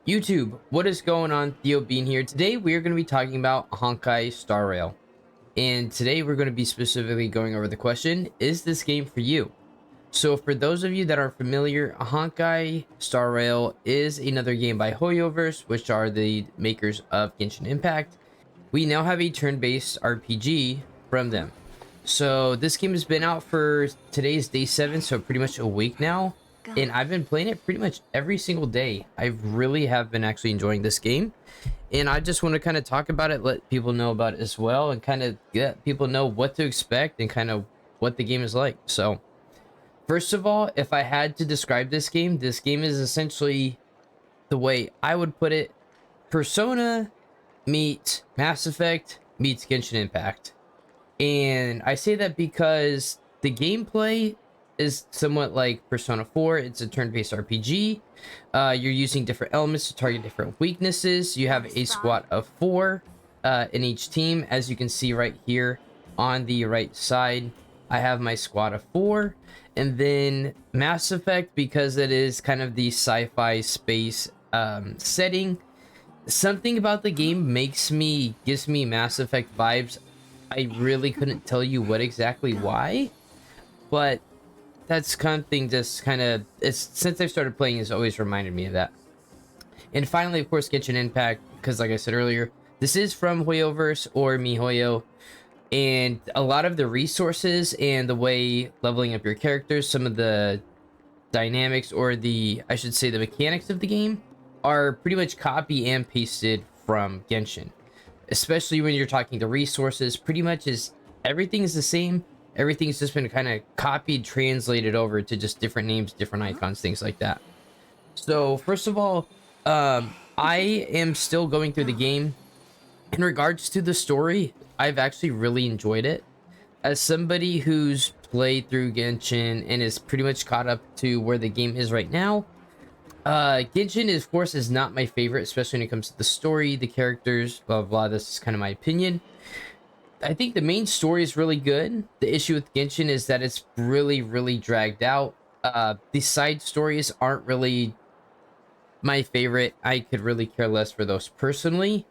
YouTube, what is going on? Theo Bean here. Today we are going to be talking about Honkai Star Rail. And today we're going to be specifically going over the question, is this game for you? So for those of you that are familiar, Honkai Star Rail is another game by Hoyoverse, which are the makers of Genshin Impact. We now have a turn-based RPG from them. So this game has been out for today's day 7, so pretty much a week now. And I've been playing it pretty much every single day. I really have been actually enjoying this game. And I just want to kind of talk about it, let people know about it as well, and kind of get people know what to expect and kind of what the game is like. So, first of all, if I had to describe this game is essentially the way I would put it, Persona meets Mass Effect meets Genshin Impact. And I say that because the gameplay is somewhat like Persona 4. It's a turn-based RPG. You're using different elements to target different weaknesses. You have a squad of 4 in each team. As you can see right here on the right side, I have my squad of 4. And then Mass Effect, because it is kind of the sci-fi space setting, something about the game gives me Mass Effect vibes. I really couldn't tell you what exactly why, but that's something since I've started playing, has always reminded me of that. And finally, of course, Genshin Impact, because like I said earlier, this is from hoyoverse or mihoyo, and a lot of the resources and the way leveling up your characters, some of the dynamics, or I should say the mechanics of the game, are pretty much copy and pasted from Genshin. Especially when you're talking the resources, pretty much everything is the same. Everything's just been kind of copied, translated over to just different names, different icons, things like that. So first of all, I am still going through the game. In regards to the story, I've actually really enjoyed it. As somebody who's played through Genshin and is pretty much caught up to where the game is right now, Genshin, of course, is not my favorite, especially when it comes to the story, the characters, blah, blah, blah. This is kind of my opinion. I think the main story is really good. The issue with Genshin is that it's really, really dragged out. The side stories aren't really my favorite. I could really care less for those personally.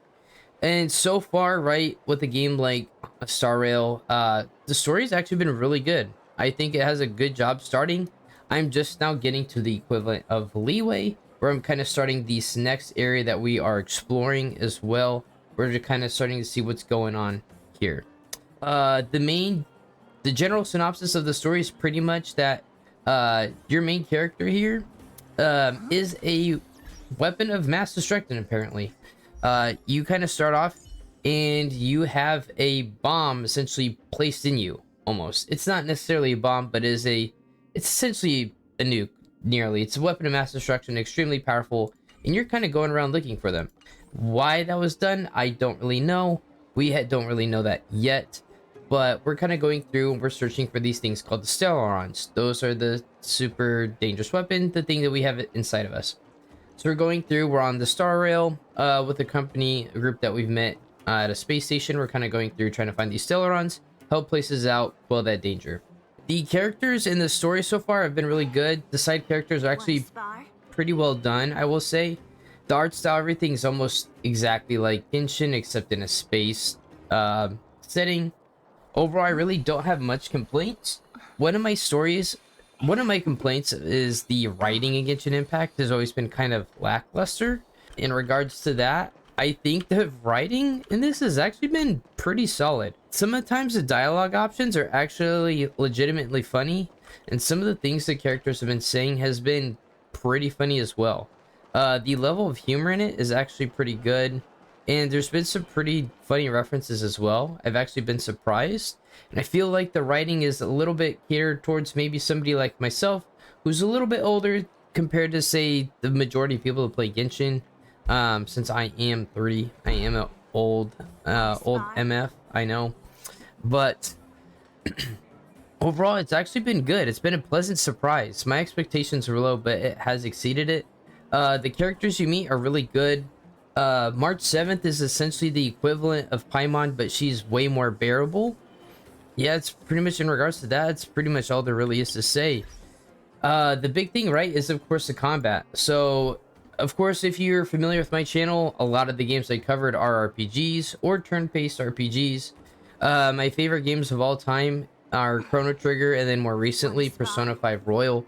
And so far, right, with a game like Star Rail, the story's actually been really good. I think it has a good job starting. I'm just now getting to the equivalent of Leeway, where I'm kind of starting this next area that we are exploring as well. We're just kind of starting to see what's going on here. The general synopsis of the story is pretty much that your main character here is a weapon of mass destruction, apparently. You kind of start off and you have a bomb essentially placed in you, almost. It's not necessarily a bomb, but it's essentially a nuke, nearly. It's a weapon of mass destruction, extremely powerful, and you're kind of going around looking for them. Why that was done, I don't really know. Don't really know that yet, but we're kind of going through and we're searching for these things called the Stellarons. Those are the super dangerous weapon, the thing that we have inside of us. So we're going through, we're on the Star Rail with a group that we've met at a space station. We're kind of going through trying to find these Stellarons, help places out, quell that danger. The characters in the story so far have been really good. The side characters are actually pretty well done, I will say. The art style, everything is almost exactly like Genshin, except in a space setting. Overall, I really don't have much complaints. One of my complaints is the writing in Genshin Impact has always been kind of lackluster. In regards to that, I think the writing in this has actually been pretty solid. Some of the times the dialogue options are actually legitimately funny, and some of the things the characters have been saying has been pretty funny as well. The level of humor in it is actually pretty good, and there's been some pretty funny references as well. I've actually been surprised, and I feel like the writing is a little bit catered towards maybe somebody like myself, who's a little bit older compared to, say, the majority of people who play Genshin. Since I am 30, I am an old MF, I know, but overall, it's actually been good. It's been a pleasant surprise. My expectations were low, but it has exceeded it. The characters you meet are really good. March 7th is essentially the equivalent of Paimon, but she's way more bearable. Yeah, it's pretty much in regards to that. It's pretty much all there really is to say. The big thing, right, is of course the combat. So Of course, if you're familiar with my channel, a lot of the games I covered are RPGs or turn-based RPGs. My favorite games of all time are Chrono Trigger, and then more recently Persona 5 Royal.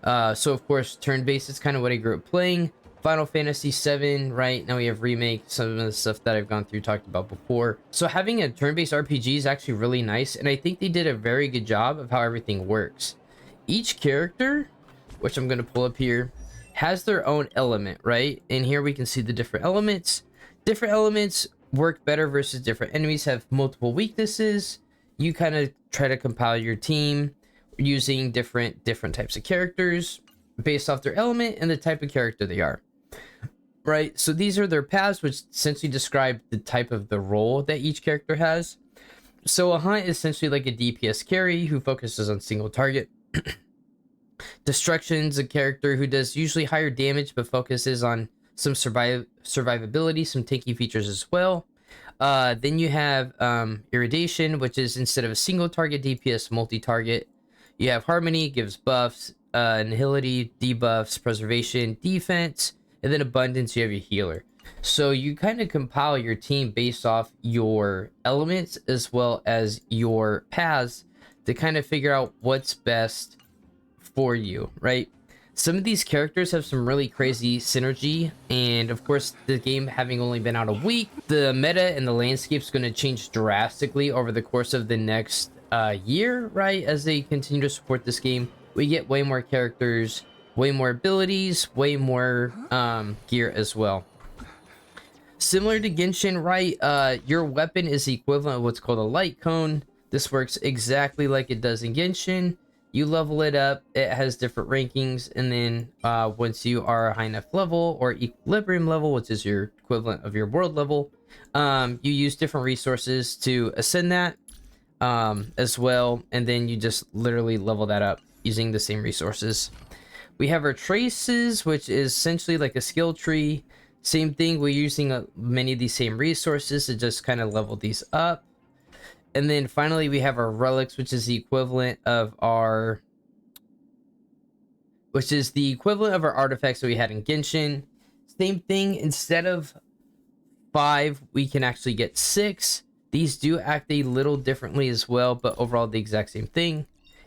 So of course, turn-based is kind of what I grew up playing. Final Fantasy 7, right? Now we have remake, some of the stuff that I've gone through, talked about before. So having a turn-based RPG is actually really nice, and I think they did a very good job of how everything works. Each character, which I'm going to pull up here, has their own element, right? And here we can see the different elements. Different elements work better versus different enemies, have multiple weaknesses. You kind of try to compile your team using different types of characters based off their element and the type of character they are, right? So these are their paths, which essentially describe the type of the role that each character has. So a hunt is essentially like a DPS carry who focuses on single target. Destruction's a character who does usually higher damage but focuses on some survivability, some tanky features as well. Then you have Irradiation, which is instead of a single target DPS, multi-target. You have Harmony, gives buffs, Nihility, debuffs, Preservation, defense, and then Abundance, you have your healer. So you kind of compile your team based off your elements as well as your paths to kind of figure out what's best for you, right? Some of these characters have some really crazy synergy, and of course, the game having only been out a week, the meta and the landscape is going to change drastically over the course of the next year, right? As they continue to support this game, we get way more characters, way more abilities, way more gear as well. Similar to Genshin, right? Your weapon is the equivalent of what's called a light cone. This works exactly like it does in Genshin. You level it up, it has different rankings, and then once you are a high enough level or equilibrium level, which is your equivalent of your world level, you use different resources to ascend that as well, and then you just literally level that up using the same resources. We have our traces, which is essentially like a skill tree. Same thing, we're using many of these same resources to just kind of level these up. And then finally, we have our relics, which is the equivalent of our artifacts that we had in Genshin. Same thing, instead of 5, we can actually get 6. These do act a little differently as well, but overall the exact same thing.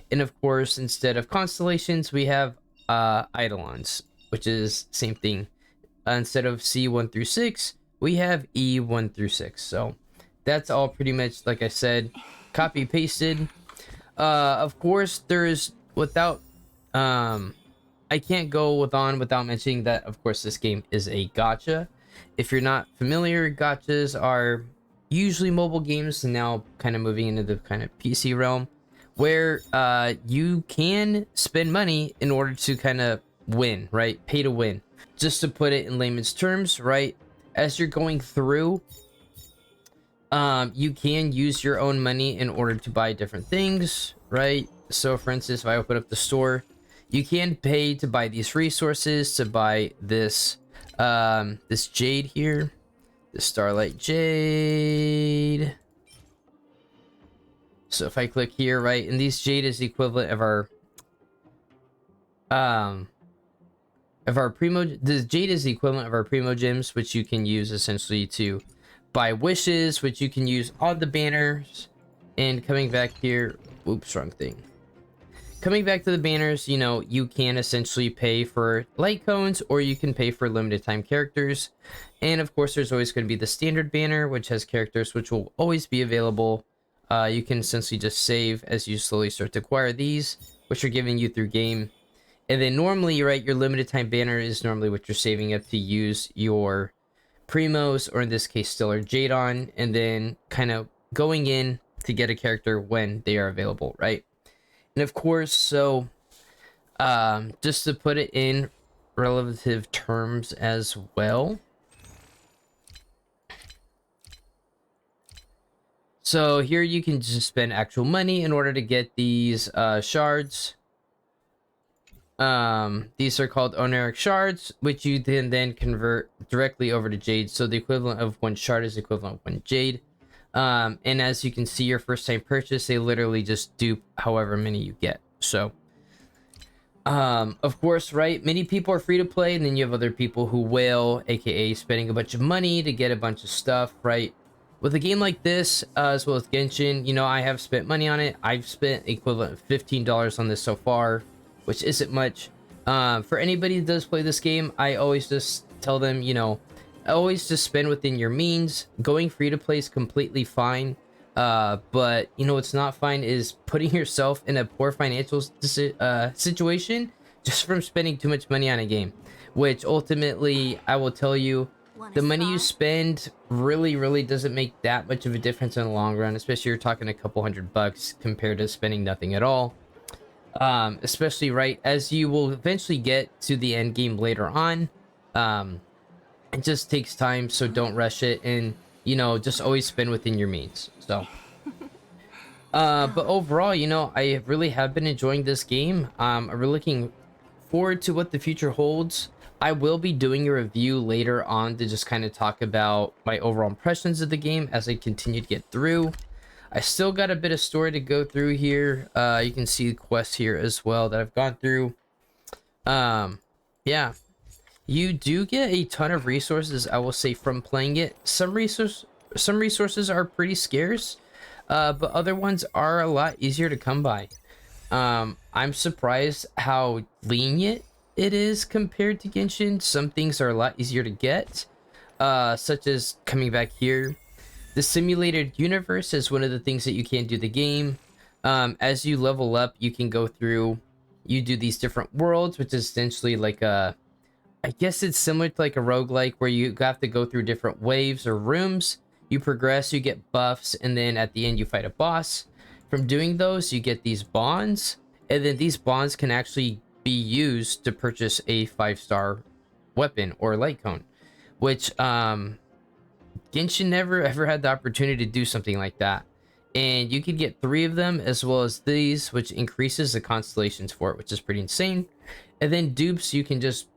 And of course, instead of constellations, we have eidolons, which is same thing. Instead of C1 through 6, we have E1 through 6. So that's all pretty much, like I said, copy pasted. Of course, there's without I can't go on without mentioning that of course this game is a gacha. If you're not familiar, gachas are usually mobile games, and now kind of moving into the kind of PC realm, where you can spend money in order to kind of win, right? Pay to win. Just to put it in layman's terms, right? As you're going through, you can use your own money in order to buy different things, right? So for instance, if I open up the store, you can pay to buy these resources, to buy this this jade here, the starlight jade. So if I click here, right, and these jade is the equivalent of our primo. The jade is the equivalent of our primo gems, which you can use essentially to buy wishes, which you can use on the banners. And coming back here, oops, wrong thing. Coming back to the banners, you know, you can essentially pay for light cones, or you can pay for limited time characters. And of course, there's always going to be the standard banner, which has characters which will always be available. You can essentially just save as you slowly start to acquire these, which are given you through game. And then normally, right, your limited time banner is normally what you're saving up to use your primos, or in this case, Stellar Jade on, and then kind of going in to get a character when they are available, right? And of course, so just to put it in relative terms as well. So here you can just spend actual money in order to get these shards. These are called Oneric shards, which you then convert directly over to jade. So the equivalent of 1 shard is the equivalent of 1 jade. And as you can see, your first time purchase, they literally just dupe however many you get. So Of course, right, many people are free to play, and then you have other people who will, aka spending a bunch of money to get a bunch of stuff, right? With a game like this, as well as Genshin, you know, I have spent money on it. I've spent equivalent of $15 on this so far, which isn't much. For anybody that does play this game, I always just tell them, you know, always just spend within your means. Going free to play is completely fine. But you know what's not fine is putting yourself in a poor financial situation just from spending too much money on a game, which ultimately I will tell you, the money you spend really doesn't make that much of a difference in the long run, especially you're talking a couple $100 compared to spending nothing at all. Especially right as you will eventually get to the end game later on. um it just takes time, so don't rush it, and you know, just always spend within your means. So but overall, you know, I really have been enjoying this game. I'm really looking forward to what the future holds. I will be doing a review later on to just kind of talk about my overall impressions of the game as I continue to get through. I still got a bit of story to go through here. You can see the quests here as well that I've gone through. Yeah, you do get a ton of resources, I will say, from playing it. Some resources are pretty scarce, but other ones are a lot easier to come by. I'm surprised how lenient it is compared to Genshin. Some things are a lot easier to get, such as coming back here. The simulated universe is one of the things that you can do the game. As you level up, you can go through, you do these different worlds, which is essentially like a, I guess it's similar to like a roguelike where you have to go through different waves or rooms. You progress, you get buffs, and then at the end you fight a boss. From doing those, you get these bonds, and then these bonds can actually be used to purchase a 5-star weapon or light cone, which Genshin never ever had the opportunity to do something like that. And you could get 3 of them, as well as these, which increases the constellations for it, which is pretty insane. And then dupes you can just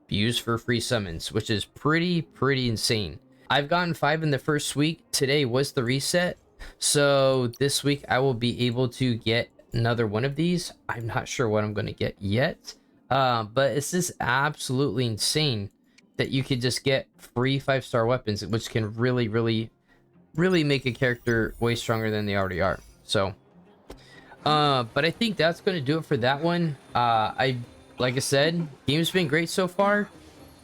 use for free summons, which is pretty insane. I've gotten 5 in the first week. Today was the reset, so this week I will be able to get another one of these. I'm not sure what I'm going to get yet, but it's just absolutely insane that you could just get free 5-star weapons, which can really make a character way stronger than they already are. So but I think that's going to do it for that one. Like I said, game's been great so far.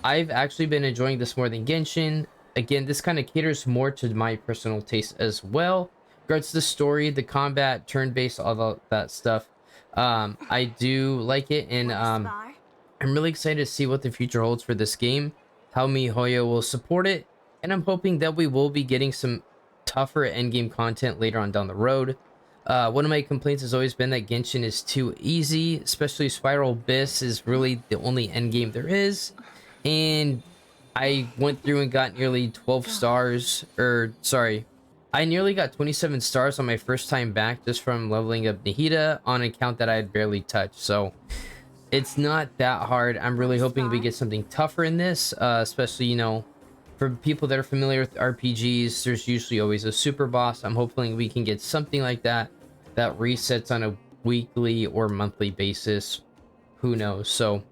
I've actually been enjoying this more than Genshin. Again, this kind of caters more to my personal taste as well. Regards to the story, the combat, turn-based, all that stuff. I do like it, and I'm really excited to see what the future holds for this game, how mihoyo will support it, and I'm hoping that we will be getting some tougher endgame content later on down the road. One of my complaints has always been that Genshin is too easy, especially Spiral Abyss is really the only endgame there is, and I went through and got nearly 12 stars, or sorry, I nearly got 27 stars on my first time back just from leveling up Nahida on an account that I had barely touched. So it's not that hard. I'm really hoping we get something tougher in this, especially, you know, for people that are familiar with RPGs, there's usually always a super boss. I'm hoping we can get something like that that resets on a weekly or monthly basis. Who knows? So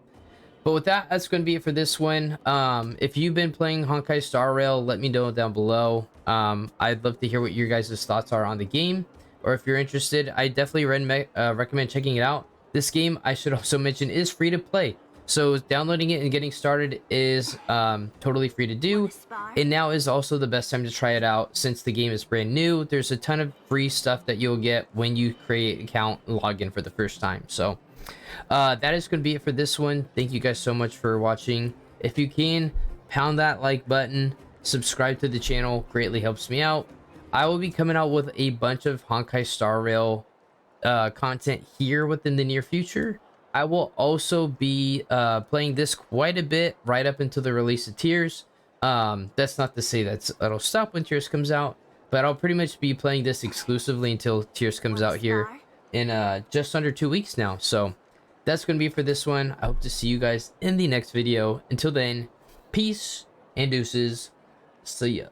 but with that, that's going to be it for this one. If you've been playing Honkai Star Rail, let me know down below. I'd love to hear what your guys' thoughts are on the game, or if you're interested, I definitely recommend checking it out. This game, I should also mention, is free to play, so downloading it and getting started is totally free to do. And now is also the best time to try it out since the game is brand new. There's a ton of free stuff that you'll get when you create an account and log in for the first time. So that is going to be it for this one. Thank you guys so much for watching. If you can, pound that like button, subscribe to the channel, greatly helps me out. I will be coming out with a bunch of Honkai Star Rail content here within the near future. I will also be playing this quite a bit right up until the release of Tears. That's not to say it'll stop when Tears comes out, but I'll pretty much be playing this exclusively until Tears comes out here in just under 2 weeks now. So that's going to be it for this one. I hope to see you guys in the next video. Until then, peace and deuces. See ya.